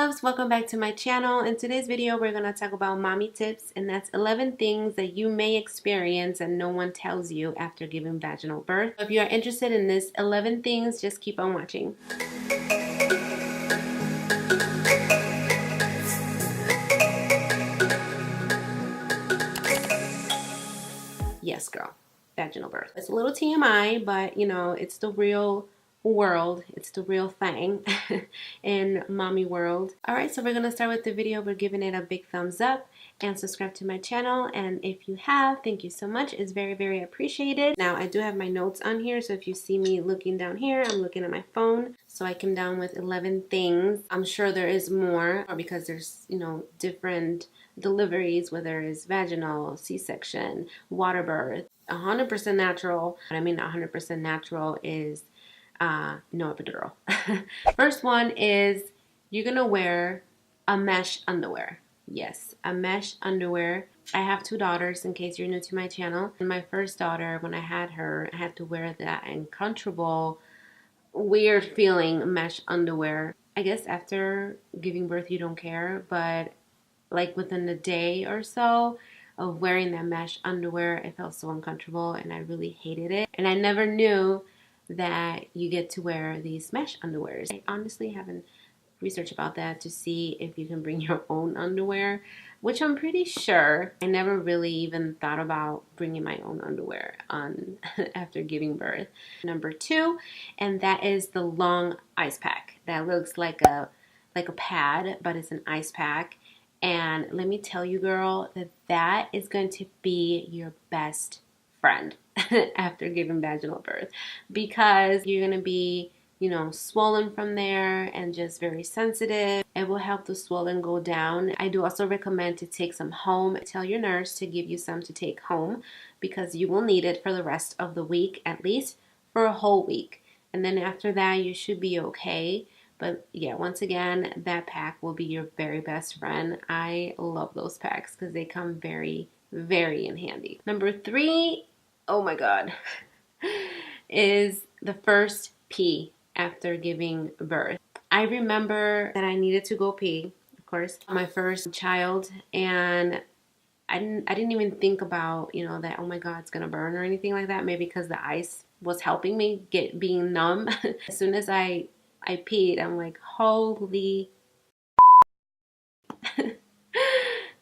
loves, welcome back to my channel. In today's video we're going to talk about mommy tips, and that's 11 things that you may experience and no one tells you after giving vaginal birth. If you are interested in this 11 things, just keep on watching. Yes, girl, vaginal birth. It's a little TMI, but you know, it's the real world. It's the real thing in mommy world. Alright, so we're gonna start with the video. We're giving it a big thumbs up and subscribe to my channel, and if you have, thank you so much. It's very appreciated. Now I do have my notes on here, so if you see me looking down here, I'm looking at my phone. So I came down with 11 things. I'm sure there is more because there's, you know, different deliveries, whether it's vaginal, C-section, water birth, 100% natural. What I mean 100% natural is no epidural. First one is you're gonna wear a mesh underwear. Yes, a mesh underwear. I have two daughters, in case you're new to my channel. And my first daughter, when I had her, I had to wear that uncomfortable, weird feeling mesh underwear. I guess after giving birth you don't care, but like within a day or so of wearing that mesh underwear, it felt so uncomfortable and I really hated it. And I never knew that you get to wear these mesh underwears. I honestly haven't researched about that to see if you can bring your own underwear, which I'm pretty sure. I never really even thought about bringing my own underwear on after giving birth. Number two, and that is the long ice pack. That looks like a pad, but it's an ice pack. And let me tell you, girl, that is going to be your best friend after giving vaginal birth, because you're going to be, you know, swollen from there and just very sensitive. It will help the swelling go down. I do also recommend to take some home. Tell your nurse to give you some to take home, because you will need it for the rest of the week, at least for a whole week. And then after that, you should be okay. But yeah, once again, that pack will be your very best friend. I love those packs because they come very in handy. Number three, oh my God, is the first pee after giving birth. I remember that I needed to go pee, of course, my first child, and I didn't even think about, you know, that, oh my God, it's gonna burn or anything like that. Maybe because the ice was helping me being numb. As soon as I peed, I'm like, holy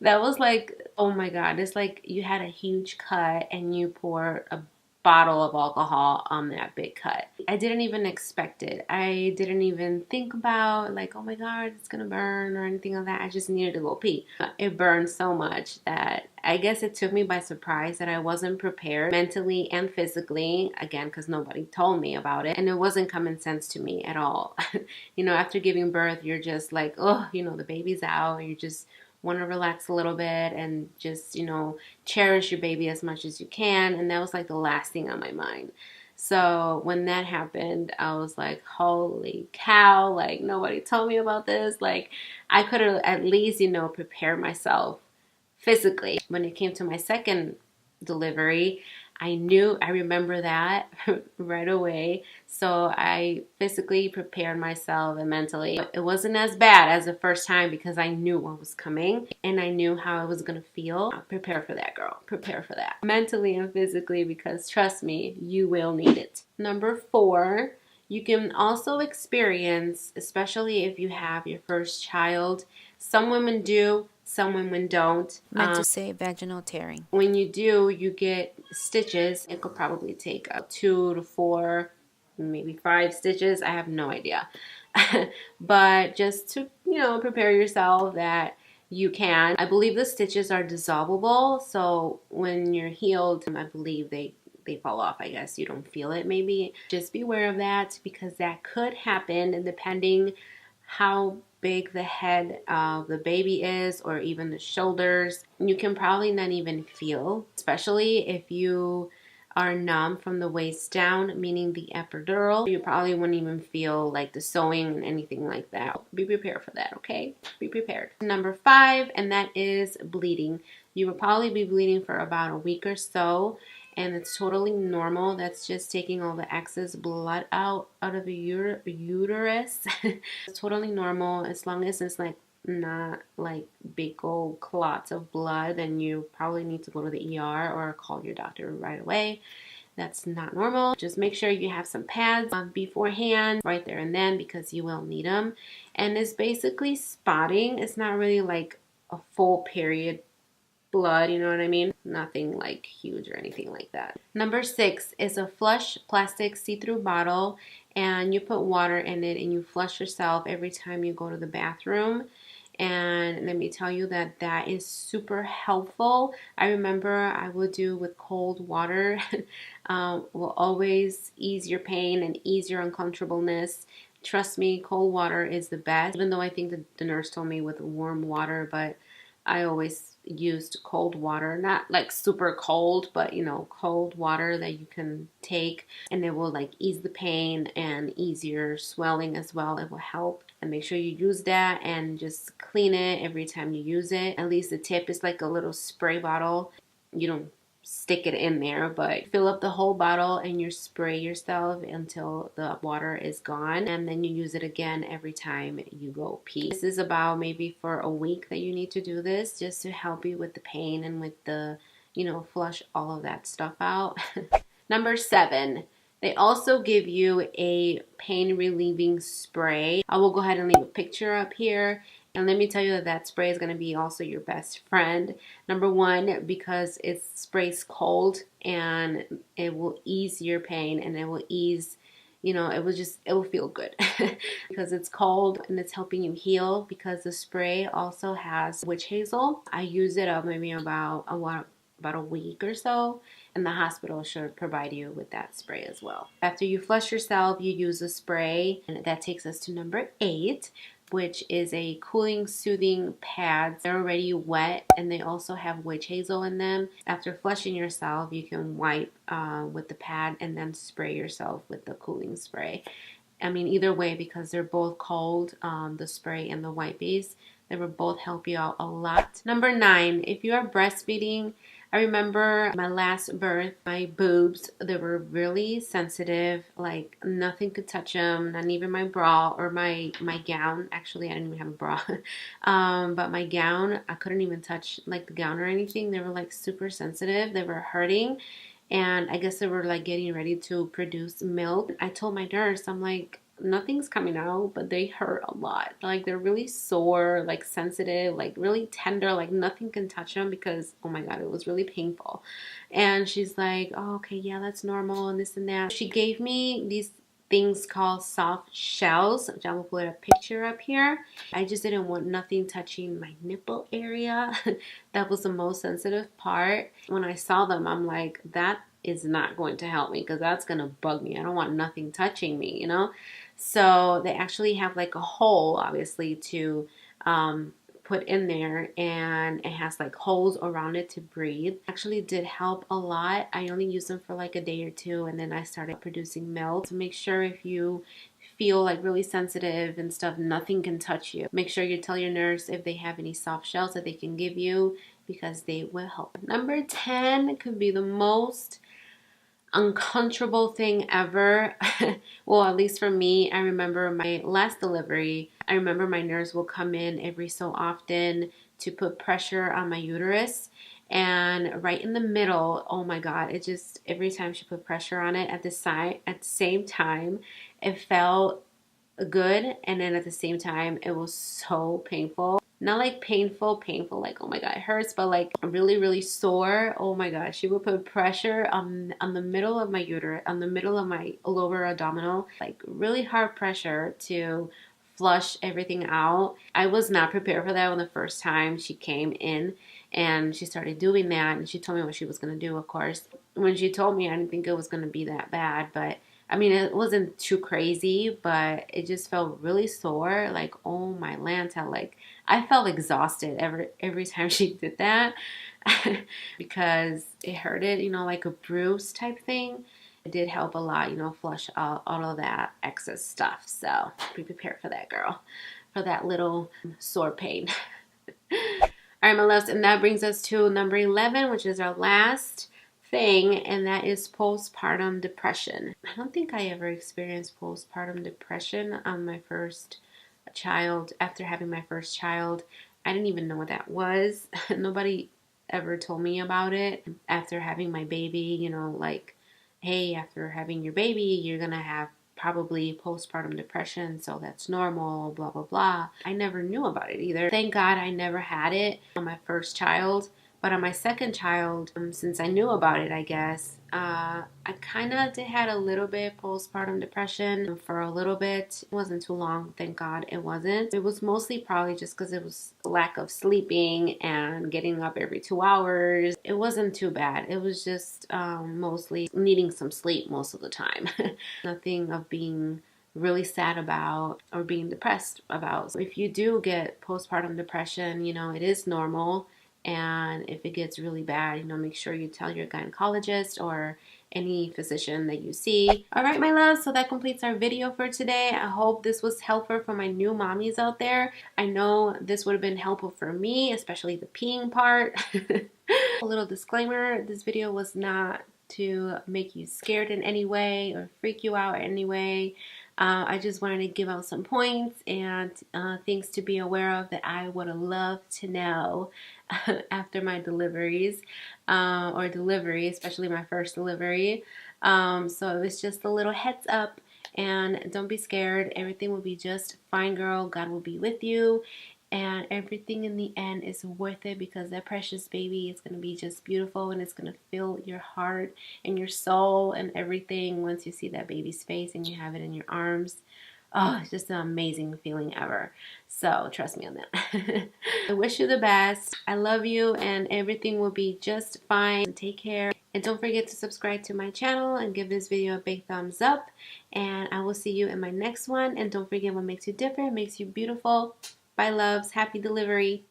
that was like, oh my God, it's like you had a huge cut and you poured a bottle of alcohol on that big cut. I didn't even expect it. I didn't even think about like, oh my God, it's gonna burn or anything like that. I just needed to go pee. It burned so much that I guess it took me by surprise, that I wasn't prepared mentally and physically, again, because nobody told me about it, and it wasn't common sense to me at all. You know, after giving birth, you're just like, oh, you know, the baby's out, you just want to relax a little bit and just, you know, cherish your baby as much as you can. And that was like the last thing on my mind. So when that happened, I was like, holy cow, like nobody told me about this. Like I could have at least, you know, prepared myself physically. When it came to my second delivery, I remember that right away. So I physically prepared myself and mentally. It wasn't as bad as the first time because I knew what was coming and I knew how I was going to feel. Prepare for that, girl. Prepare for that. Mentally and physically, because trust me, you will need it. Number four, you can also experience, especially if you have your first child, some women do, some women don't. Meant to say vaginal tearing. When you do, you get stitches. It could probably take 2 to 4, maybe 5 stitches. I have no idea. But just to, you know, prepare yourself that you can. I believe the stitches are dissolvable, so when you're healed, I believe they fall off. I guess you don't feel it maybe. Just be aware of that, because that could happen depending how big the head of the baby is, or even the shoulders. You can probably not even feel, especially if you are numb from the waist down, meaning the epidural. You probably wouldn't even feel like the sewing and anything like that. Be prepared for that, okay? Be prepared. Number 5, and that is bleeding. You will probably be bleeding for about a week or so, and it's totally normal. That's just taking all the excess blood out of the uterus. It's totally normal as long as it's like not like big old clots of blood. Then you probably need to go to the ER or call your doctor right away. That's not normal. Just make sure you have some pads beforehand, right there and then, because you will need them. And it's basically spotting. It's not really like a full period blood, you know what I mean? Nothing like huge or anything like that. Number 6 is a flush plastic see-through bottle, and you put water in it and you flush yourself every time you go to the bathroom. And let me tell you that that is super helpful. I remember I would do with cold water. Will always ease your pain and ease your uncomfortableness. Trust me, cold water is the best. Even though I think the nurse told me with warm water, but I always used cold water, not like super cold, but you know, cold water that you can take, and it will like ease the pain and ease your swelling as well. It will help. And make sure you use that and just clean it every time you use it. At least the tip is like a little spray bottle. You don't stick it in there, but fill up the whole bottle and you spray yourself until the water is gone, and then you use it again every time you go pee. This is about maybe for a week that you need to do this, just to help you with the pain and with the, you know, flush all of that stuff out. Number 7, they also give you a pain relieving spray. I will go ahead and leave a picture up here. And let me tell you that that spray is going to be also your best friend. Number 1, because it sprays cold and it will ease your pain, and it will ease, you know, it will feel good because it's cold and it's helping you heal, because the spray also has witch hazel. I use it maybe about a week or so, and the hospital should provide you with that spray as well. After you flush yourself, you use a spray, and that takes us to number 8, which is a cooling, soothing pads. They're already wet, and they also have witch hazel in them. After flushing yourself, you can wipe with the pad and then spray yourself with the cooling spray. I mean, either way, because they're both cold, the spray and the white base, they will both help you out a lot. Number 9, if you are breastfeeding, I remember my last birth, my boobs, they were really sensitive. Like nothing could touch them, not even my bra or my gown. Actually, I didn't even have a bra. But my gown, I couldn't even touch like the gown or anything. They were like super sensitive. They were hurting. And I guess they were like getting ready to produce milk. I told my nurse, I'm like, nothing's coming out, but they hurt a lot. Like they're really sore, like sensitive, like really tender, like nothing can touch them, because oh my god, it was really painful. And she's like, oh, okay, yeah, that's normal and this and that. She gave me these things called soft shells, which I will put a picture up here. I just didn't want nothing touching my nipple area. That was the most sensitive part. When I saw them, I'm like, that is not going to help me, because that's going to bug me. I don't want nothing touching me, you know? So they actually have like a hole, obviously, to put in there, and it has like holes around it to breathe. Actually did help a lot. I only used them for like a day or two, and then I started producing milk. So make sure if you feel like really sensitive and stuff, nothing can touch you. Make sure you tell your nurse if they have any soft shells that they can give you, because they will help. Number 10 could be the most uncomfortable thing ever. Well, at least for me, I remember my last delivery. I remember my nurse will come in every so often to put pressure on my uterus, and right in the middle, oh my god, it just, every time she put pressure on it at the same time, it felt good, and then at the same time it was so painful. Not like painful like oh my god it hurts, but like really really sore. Oh my gosh, she would put pressure on the middle of my uterus, on the middle of my lower abdominal, like really hard pressure to flush everything out. I was not prepared for that when the first time she came in and she started doing that, and she told me what she was going to do. Of course, when she told me, I didn't think it was going to be that bad, but I mean, it wasn't too crazy, but it just felt really sore. Like, oh my Lanta, like I felt exhausted every time she did that because it hurted, you know, like a bruise type thing. It did help a lot, you know, flush out all of that excess stuff. So be prepared for that, girl, for that little sore pain. All right, my loves, and that brings us to number 11, which is our last thing, and that is postpartum depression. I don't think I ever experienced postpartum depression on my first child. After having my first child, I didn't even know what that was. Nobody ever told me about it. After having my baby, you know, like, hey, after having your baby, you're gonna have probably postpartum depression, so that's normal, blah, blah, blah. I never knew about it either. Thank God I never had it on my first child. But on my second child, since I knew about it, I guess, I kind of had a little bit postpartum depression for a little bit. It wasn't too long, thank God it wasn't. It was mostly probably just because it was lack of sleeping and getting up every 2 hours. It wasn't too bad. It was just mostly needing some sleep most of the time. Nothing of being really sad about or being depressed about. So if you do get postpartum depression, you know, it is normal. And if it gets really bad, you know, make sure you tell your gynecologist or any physician that you see. All right, my loves, so that completes our video for today. I hope this was helpful for my new mommies out there. I know this would have been helpful for me, especially the peeing part. A little disclaimer, this video was not to make you scared in any way or freak you out in any way. I just wanted to give out some points and things to be aware of that I would have loved to know after my deliveries or delivery, especially my first delivery. So it was just a little heads up, and don't be scared. Everything will be just fine, girl. God will be with you. And everything in the end is worth it because that precious baby is going to be just beautiful, and it's going to fill your heart and your soul and everything once you see that baby's face and you have it in your arms. Oh, it's just an amazing feeling ever. So trust me on that. I wish you the best. I love you, and everything will be just fine. Take care. And don't forget to subscribe to my channel and give this video a big thumbs up. And I will see you in my next one. And don't forget, what makes you different makes you beautiful. Bye, loves. Happy delivery.